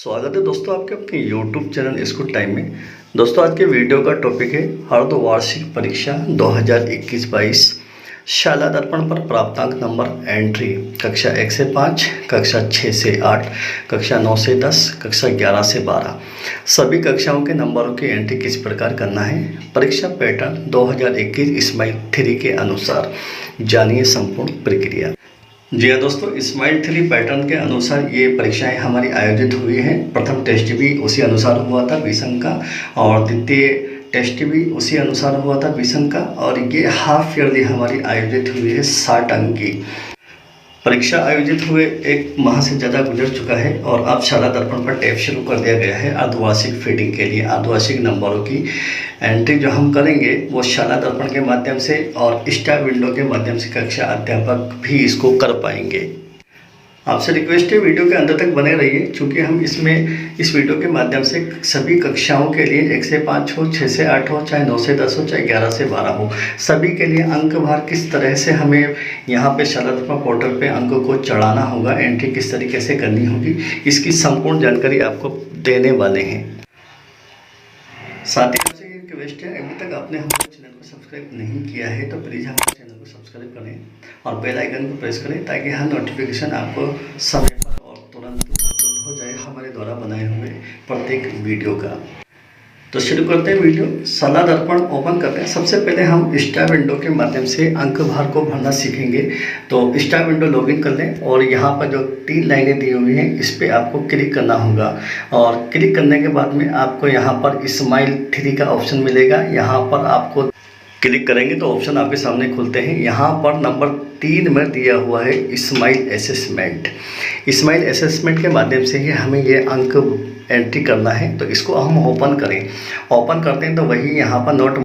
स्वागत है दोस्तों आपके अपने YouTube चैनल स्कूल टाइम में। दोस्तों आज के वीडियो का टॉपिक है अर्धवार्षिक परीक्षा 2021-22 शाला दर्पण पर प्राप्तांक नंबर एंट्री कक्षा 1 से 5, कक्षा 6 से 8, कक्षा 9 से 10, कक्षा 11 से 12 सभी कक्षाओं के नंबरों की एंट्री किस प्रकार करना है। परीक्षा पैटर्न 2021 इस्माइल 3 के अनुसार जानिए संपूर्ण प्रक्रिया। जी हाँ दोस्तों, इस्माइल 3 पैटर्न के अनुसार ये परीक्षाएं हमारी आयोजित हुई हैं। प्रथम टेस्ट भी उसी अनुसार हुआ था 20 अंक का, और द्वितीय टेस्ट भी उसी अनुसार हुआ था 20 अंक का, और ये हाफ ईयरली हमारी आयोजित हुई है 60 अंक की। परीक्षा आयोजित हुए 1 माह से ज़्यादा गुजर चुका है और अब शाला दर्पण पर टैब शुरू कर दिया गया है अर्धवार्षिक फीडिंग के लिए। अर्धवार्षिक नंबरों की एंट्री जो हम करेंगे वो शाला दर्पण के माध्यम से और स्टार विंडो के माध्यम से कक्षा अध्यापक भी इसको कर पाएंगे। आपसे रिक्वेस्ट है वीडियो के अंत तक बने रहिए, क्योंकि हम इस वीडियो के माध्यम से सभी कक्षाओं के लिए 1 से 5 हो, 6 से 8 हो, चाहे 9 से 10 हो, चाहे 11 से 12 हो, सभी के लिए अंक भार किस तरह से हमें यहाँ पे शाला दर्पण पोर्टल पे अंकों को चढ़ाना होगा, एंट्री किस तरीके से करनी होगी, इसकी संपूर्ण जानकारी आपको देने वाले हैं। साथ ही आपसे ये रिक्वेस्ट है, अभी तक आपने हमारे चैनल को सब्सक्राइब नहीं किया है तो प्लीज़ हमारे चैनल को सब्सक्राइब करें और बेल आइकन को प्रेस करें, ताकि हर नोटिफिकेशन आपको समय पर और तुरंत उपलब्ध हो जाए हमारे द्वारा बनाए हुए प्रत्येक वीडियो का। तो शुरू करते हैं वीडियो। शाला दर्पण ओपन करते हैं। सबसे पहले हम स्टार विंडो के माध्यम से अंक भार को भरना सीखेंगे। तो स्टार विंडो लॉगिन कर लें और यहाँ पर जो 3 लाइनें दी हुई हैं इस पर आपको क्लिक करना होगा, और क्लिक करने के बाद में आपको यहाँ पर इस्माइल 3 का ऑप्शन मिलेगा। यहाँ पर आपको क्लिक करेंगे तो ऑप्शन आपके सामने खुलते हैं। यहाँ पर नंबर 3 में दिया हुआ है इस्माइल असेसमेंट। इस्माइल असेसमेंट के माध्यम से ही हमें ये अंक एंट्री करना है। तो इसको हम ओपन करें। ओपन करते हैं तो वही यहाँ पर नोट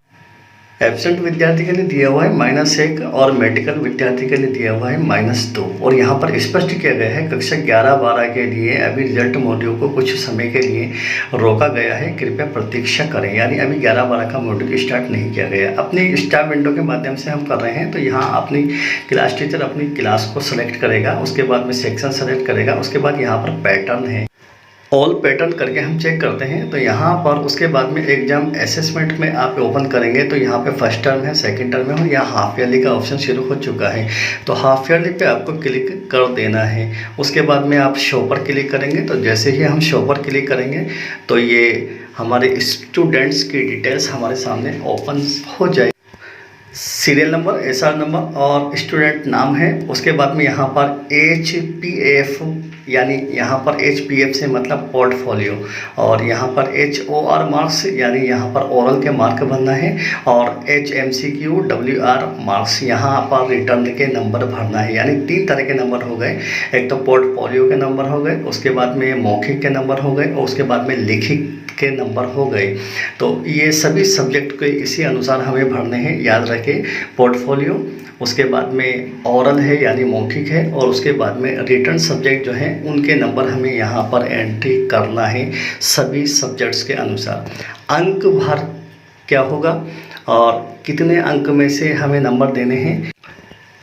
एब्सेंट विद्यार्थी के लिए दिया हुआ है -1 और मेडिकल विद्यार्थी के लिए दिया हुआ है -2, और यहाँ पर स्पष्ट किया गया है कक्षा 11-12 के लिए अभी रिजल्ट मॉड्यूल को कुछ समय के लिए रोका गया है, कृपया प्रतीक्षा करें। यानी अभी 11-12 का मॉड्यूल स्टार्ट नहीं किया गया। अपनी स्टार विंडो के माध्यम से हम कर रहे हैं। तो यहाँ अपनी क्लास टीचर अपनी क्लास को सेलेक्ट करेगा, उसके बाद में सेक्शन सेलेक्ट करेगा, उसके बाद यहाँ पर पैटर्न है, ऑल पैटर्न करके हम चेक करते हैं। तो यहाँ पर उसके बाद में एग्जाम असेसमेंट में आप ओपन करेंगे तो यहाँ पे फर्स्ट टर्म है, सेकंड टर्म है, और यहाँ हाफ ईयरली का ऑप्शन शुरू हो चुका है। तो हाफ ईयरली पे आपको क्लिक कर देना है। उसके बाद में आप शो पर क्लिक करेंगे। तो जैसे ही हम शो पर क्लिक करेंगे तो ये हमारे स्टूडेंट्स की डिटेल्स हमारे सामने ओपन हो जाए। सीरियल नंबर, SR नंबर और स्टूडेंट नाम है। उसके बाद में यहाँ पर HPF, यानी यहाँ पर HPF से मतलब पोर्टफोलियो, और यहाँ पर HOR मार्क्स यानी यहाँ पर ओरल के मार्क भरना है, और HMCQ WR मार्क्स यहाँ पर रिटर्न के नंबर भरना है। यानी 3 तरह के नंबर हो गए। एक तो पोर्टफोलियो के नंबर हो गए, उसके बाद में मौखिक के नंबर हो गए, और उसके बाद में लिखित के नंबर हो गए। तो ये सभी सब्जेक्ट के इसी अनुसार हमें भरने हैं। याद रखें, पोर्टफोलियो, उसके बाद में ओरल है यानी मौखिक है, और उसके बाद में रिटर्न सब्जेक्ट जो हैं उनके नंबर हमें यहाँ पर एंट्री करना है सभी सब्जेक्ट्स के अनुसार। अंक भार क्या होगा और कितने अंक में से हमें नंबर देने हैं,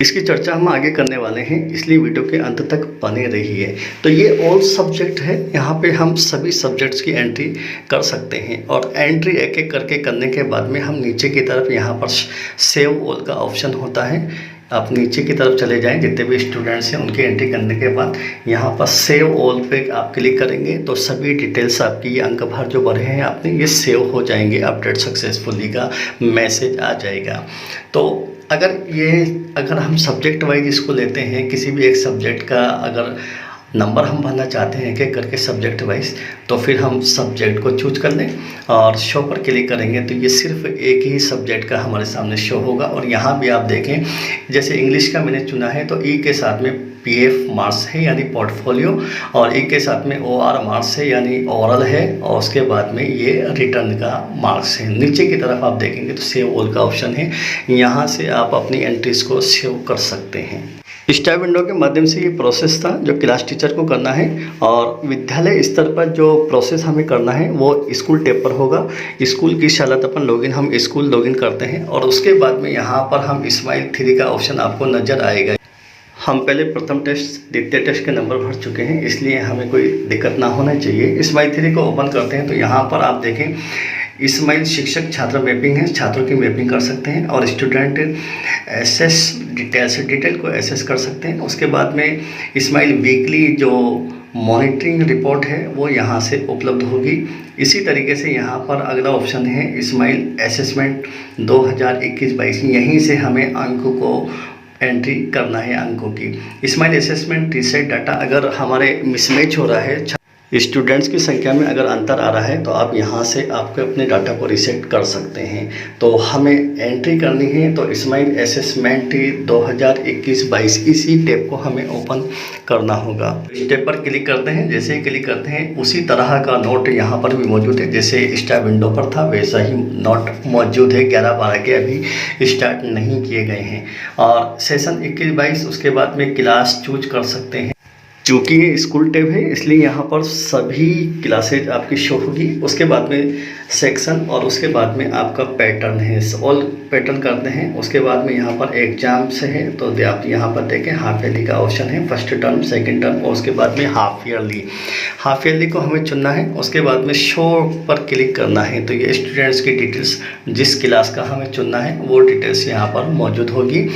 इसकी चर्चा हम आगे करने वाले हैं, इसलिए वीडियो के अंत तक बने रहिए। तो ये ऑल सब्जेक्ट है, यहाँ पे हम सभी सब्जेक्ट्स की एंट्री कर सकते हैं, और एंट्री एक एक करके करने के बाद में हम नीचे की तरफ यहाँ पर सेव ऑल का ऑप्शन होता है। आप नीचे की तरफ चले जाएं, जितने भी स्टूडेंट्स हैं उनकी एंट्री करने के बाद यहाँ पर सेव ऑल पे आप क्लिक करेंगे तो सभी डिटेल्स आपकी ये अंक भार जो भरे हैं आपने ये सेव हो जाएंगे। अपडेट सक्सेसफुली का मैसेज आ जाएगा। तो अगर हम सब्जेक्ट वाइज इसको लेते हैं, किसी भी एक सब्जेक्ट का अगर नंबर हम भरना चाहते हैं एक करके सब्जेक्ट वाइज, तो फिर हम सब्जेक्ट को चूज कर लें और शो पर क्लिक करेंगे तो ये सिर्फ एक ही सब्जेक्ट का हमारे सामने शो होगा। और यहाँ भी आप देखें, जैसे इंग्लिश का मैंने चुना है तो ई के साथ में PF मार्क्स है यानी पोर्टफोलियो, और ई के साथ में OR मार्क्स है यानी ओरल है, और उसके बाद में ये रिटर्न का मार्क्स है। नीचे की तरफ आप देखेंगे तो सेव ऑल का ऑप्शन है, यहाँ से आप अपनी एंट्रीज को सेव कर सकते हैं। स्टार विंडो के माध्यम से ये प्रोसेस था जो क्लास टीचर को करना है, और विद्यालय स्तर पर जो प्रोसेस हमें करना है वो स्कूल टैब पर होगा। स्कूल की शाला दर्पण लॉगिन हम स्कूल लॉगिन करते हैं, और उसके बाद में यहाँ पर हम इस्माइल 3 का ऑप्शन आपको नज़र आएगा। हम पहले प्रथम टेस्ट द्वितीय टेस्ट के नंबर भर चुके हैं, इसलिए हमें कोई दिक्कत ना होना चाहिए। स्माइल 3 को ओपन करते हैं तो यहाँ पर आप देखें स्माइल शिक्षक छात्र मैपिंग है, छात्रों की मैपिंग कर सकते हैं और स्टूडेंट एसेस डिटेल को एसेस कर सकते हैं। उसके बाद में स्माइल वीकली जो मॉनिटरिंग रिपोर्ट है वो यहाँ से उपलब्ध होगी। इसी तरीके से यहाँ पर अगला ऑप्शन है स्माइल असेसमेंट 2021-22, यहीं से हमें अंकों को एंट्री करना है अंकों की। स्माइल असेसमेंट रीसेट डाटा, अगर हमारे मिसमैच हो रहा है, स्टूडेंट्स की संख्या में अगर अंतर आ रहा है तो आप यहाँ से आपके अपने डाटा को रीसेट कर सकते हैं। तो हमें एंट्री करनी है तो स्माइल असेसमेंट 2021-22 इसी टैब को हमें ओपन करना होगा। इस टैब पर क्लिक करते हैं, जैसे ही क्लिक करते हैं उसी तरह का नोट यहाँ पर भी मौजूद है, जैसे स्टार विंडो पर था वैसा ही नोट मौजूद है। 11-12 के अभी स्टार्ट नहीं किए गए हैं और सेशन 21-22 उसके बाद में क्लास चूज कर सकते हैं। चूँकि ये स्कूल टैब है इसलिए यहाँ पर सभी क्लासेज आपकी शो होगी। उसके बाद में सेक्शन और उसके बाद में आपका पैटर्न है, ऑल पैटर्न करते हैं। उसके बाद में यहाँ पर एग्जाम्स है तो आप यहाँ पर देखें हाफ ईयरली का ऑप्शन है, फर्स्ट टर्म सेकंड टर्म और उसके बाद में हाफ ईयरली को हमें चुनना है। उसके बाद में शो पर क्लिक करना है तो ये स्टूडेंट्स की डिटेल्स जिस क्लास का हमें चुनना है वो डिटेल्स यहाँ पर मौजूद होगी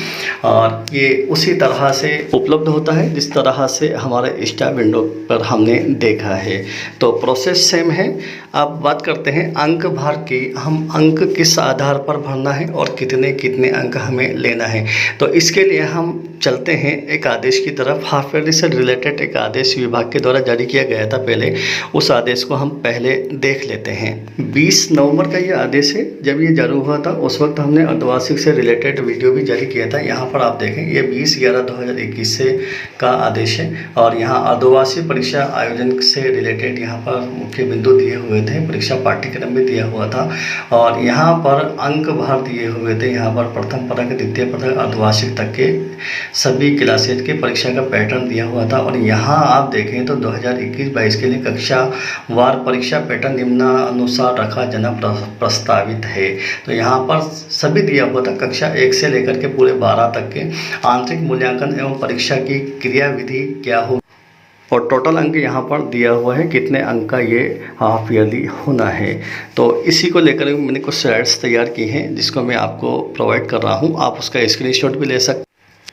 और ये उसी तरह से उपलब्ध होता है जिस तरह से हमारे स्टार विंडो पर हमने देखा है। तो प्रोसेस सेम है। अब बात करते हैं अंक भार की, हम अंक किस आधार पर भरना है और कितने कितने अंक हमें लेना है। तो इसके लिए हम चलते हैं एक आदेश की तरफ। हाफ ईयरली से रिलेटेड एक आदेश विभाग के द्वारा जारी किया गया था पहले, उस आदेश को हम पहले देख लेते हैं। 20 नवंबर का ये आदेश है, जब ये जारी हुआ था उस वक्त हमने अर्धवार्षिक से रिलेटेड वीडियो भी जारी किया था। यहाँ पर आप देखें ये 20/11/2021 से का आदेश है और यहाँ अर्धवार्षिक परीक्षा आयोजन से रिलेटेड यहाँ पर मुख्य बिंदु दिए हुए थे, परीक्षा पाठ्यक्रम भी दिया हुआ था और यहाँ पर अंक भार दिए हुए थे। यहाँ पर प्रथम पदक द्वितीय पदक अर्धवार्षिक तक के सभी क्लासेज के परीक्षा का पैटर्न दिया हुआ था और यहाँ आप देखें तो 2021-22 के लिए कक्षा वार परीक्षा पैटर्न निम्नानुसार रखा जाना प्रस्तावित है। तो यहाँ पर सभी दिया हुआ था, कक्षा 1 से लेकर के पूरे 12 तक के आंतरिक मूल्यांकन एवं परीक्षा की क्रियाविधि क्या हो और टोटल अंक यहाँ पर दिया हुआ है कितने अंक का ये हाफ ईयरली होना है। तो इसी को लेकर मैंने कुछ स्लाइड्स तैयार की हैं जिसको मैं आपको प्रोवाइड कर रहा हूँ, आप उसका स्क्रीनशॉट भी ले सकते,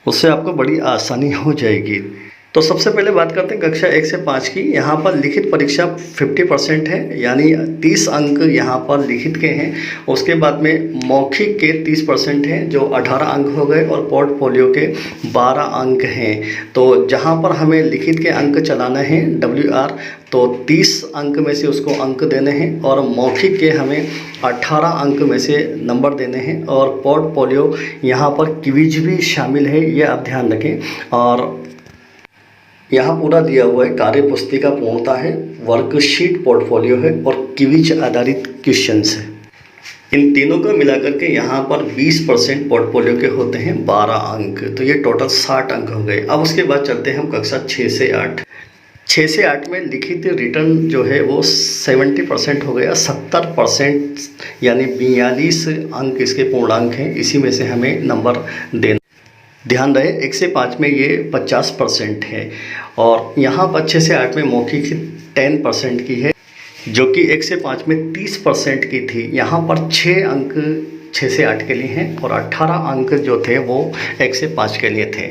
उससे आपको बड़ी आसानी हो जाएगी। तो सबसे पहले बात करते हैं कक्षा 1 से 5 की। यहाँ पर लिखित परीक्षा 50% है, यानी 30 अंक यहाँ पर लिखित के हैं। उसके बाद में मौखिक के 30% हैं जो 18 अंक हो गए और पोर्टफोलियो के 12 अंक हैं। तो जहाँ पर हमें लिखित के अंक चलाना है WR, तो 30 अंक में से उसको अंक देने हैं और मौखिक के हमें 18 अंक में से नंबर देने हैं और पोर्टफोलियो यहाँ पर क्विज भी शामिल है, ये आप ध्यान रखें। और यहाँ पूरा दिया हुआ है, कार्य पुस्तिका पूर्णता है, वर्कशीट पोर्टफोलियो है और क्विज आधारित क्वेश्चंस है। इन तीनों को मिलाकर के यहाँ पर 20% पोर्टफोलियो के होते हैं 12 अंक, तो ये टोटल 60 अंक हो गए। अब उसके बाद चलते हैं हम कक्षा 6 से 8। 6 से 8 में लिखित रिटर्न जो है वो 70% हो गया, 70% यानी 42 अंक इसके पूर्णांक हैं, इसी में से हमें नंबर देना। ध्यान रहे 1 से 5 में ये 50% है और यहाँ पर 6 से 8 में मौखिक 10% की है जो कि 1 से 5 में 30% की थी। यहाँ पर 6 अंक 6 से 8 के लिए हैं और 18 अंक जो थे वो 1 से 5 के लिए थे।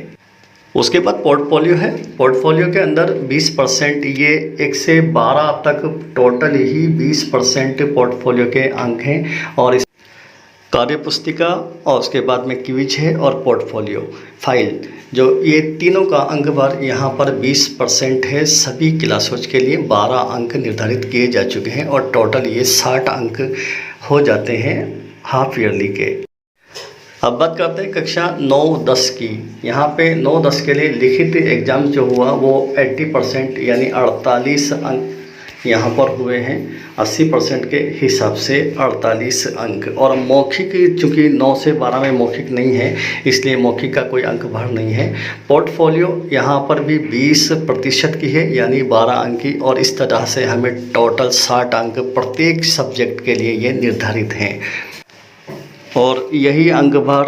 उसके बाद पोर्टफोलियो है, पोर्टफोलियो के अंदर 20%, ये 1 से 12 तक टोटल ही 20% पोर्टफोलियो के अंक हैं और इस कार्य पुस्तिका और उसके बाद में क्विज है और पोर्टफोलियो फाइल, जो ये तीनों का अंक भार यहाँ पर 20% है। सभी क्लासों के लिए 12 अंक निर्धारित किए जा चुके हैं और टोटल ये 60 अंक हो जाते हैं हाफ ईयरली के। अब बात करते हैं कक्षा 9-10 की। यहाँ पे 9-10 के लिए लिखित एग्ज़ाम जो हुआ वो 80% यानी 48 अंक यहाँ पर हुए हैं, 80% के हिसाब से 48 अंक। और मौखिक चूँकि 9 से 12 में मौखिक नहीं है इसलिए मौखिक का कोई अंक भार नहीं है। पोर्टफोलियो यहाँ पर भी 20% की है यानी 12 अंक की और इस तरह से हमें टोटल 60 अंक प्रत्येक सब्जेक्ट के लिए ये निर्धारित हैं। और यही अंक भार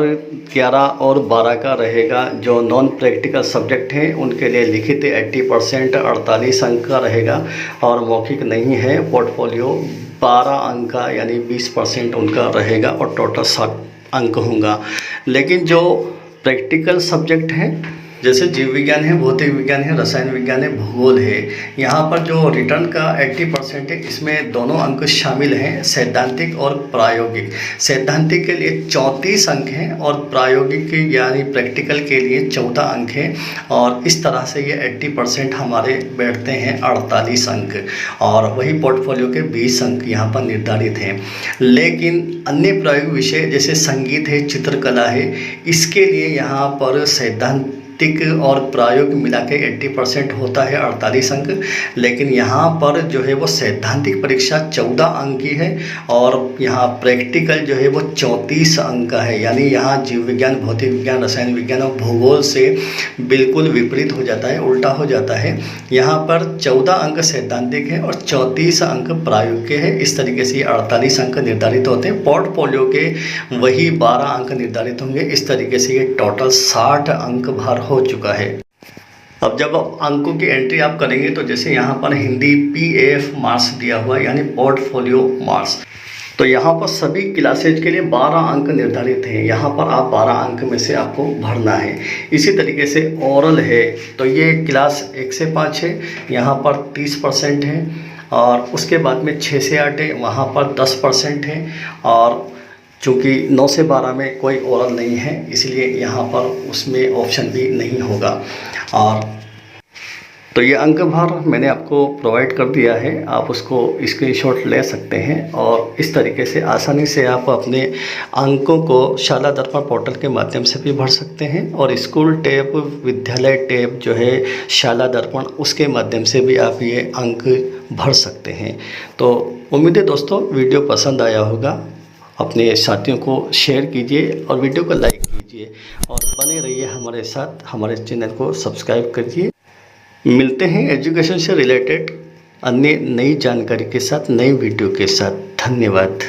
11 और 12 का रहेगा। जो नॉन प्रैक्टिकल सब्जेक्ट हैं उनके लिए लिखित 80% 48 अंक का रहेगा और मौखिक नहीं है। पोर्टफोलियो 12 अंक का यानी 20% उनका रहेगा और टोटल 60 अंक होगा। लेकिन जो प्रैक्टिकल सब्जेक्ट हैं जैसे जीव विज्ञान है, भौतिक विज्ञान है, रसायन विज्ञान है, भूगोल है, यहाँ पर जो रिटर्न का 80% है इसमें दोनों अंक शामिल हैं, सैद्धांतिक और प्रायोगिक। सैद्धांतिक के लिए 34 अंक हैं और प्रायोगिक यानी प्रैक्टिकल के लिए 14 अंक हैं और इस तरह से ये 80% हमारे बैठते हैं 48 अंक और वही पोर्टफोलियो के 20 अंक यहाँ पर निर्धारित हैं। लेकिन अन्य प्रायोगिक विषय जैसे संगीत है, चित्रकला है, इसके लिए यहाँ पर सैद्धांतिक और प्रायोगिक मिला के 80% होता है 48 अंक। लेकिन यहाँ पर जो है वो सैद्धांतिक परीक्षा 14 अंक की है और यहाँ प्रैक्टिकल जो है वो 34 अंक का है। यानी यहाँ जीव विज्ञान, भौतिक विज्ञान, रसायन विज्ञान और भूगोल से बिल्कुल विपरीत हो जाता है, उल्टा हो जाता है। यहाँ पर 14 अंक सैद्धांतिक है और 34 अंक प्रायोगिक के है। इस तरीके से 48 अंक निर्धारित होते हैं। पोर्टफोलियो के वही 12 अंक निर्धारित होंगे। इस तरीके से ये टोटल 60 अंक भार हो चुका है। अब जब अंकों की एंट्री आप करेंगे तो जैसे यहाँ पर हिंदी PAF मार्क्स दिया हुआ है यानी पोर्टफोलियो मार्क्स, तो यहाँ पर सभी क्लासेज के लिए 12 अंक निर्धारित हैं। यहाँ पर आप 12 अंक में से आपको भरना है। इसी तरीके से ओरल है तो ये क्लास 1 से 5 है, यहाँ पर 30% है और उसके बाद में 6 से 8 है, वहाँ पर 10% है और चूँकि 9 से 12 में कोई ओरल नहीं है इसलिए यहाँ पर उसमें ऑप्शन भी नहीं होगा। और तो ये अंक भार मैंने आपको प्रोवाइड कर दिया है, आप उसको स्क्रीनशॉट ले सकते हैं और इस तरीके से आसानी से आप अपने अंकों को शाला दर्पण पोर्टल के माध्यम से भी भर सकते हैं और स्कूल टैब, विद्यालय टैब जो है शाला दर्पण, उसके माध्यम से भी आप ये अंक भर सकते हैं। तो उम्मीद है दोस्तों वीडियो पसंद आया होगा। अपने साथियों को शेयर कीजिए और वीडियो को लाइक कीजिए और बने रहिए हमारे साथ। हमारे चैनल को सब्सक्राइब करिए। मिलते हैं एजुकेशन से रिलेटेड अन्य नई जानकारी के साथ, नई वीडियो के साथ। धन्यवाद।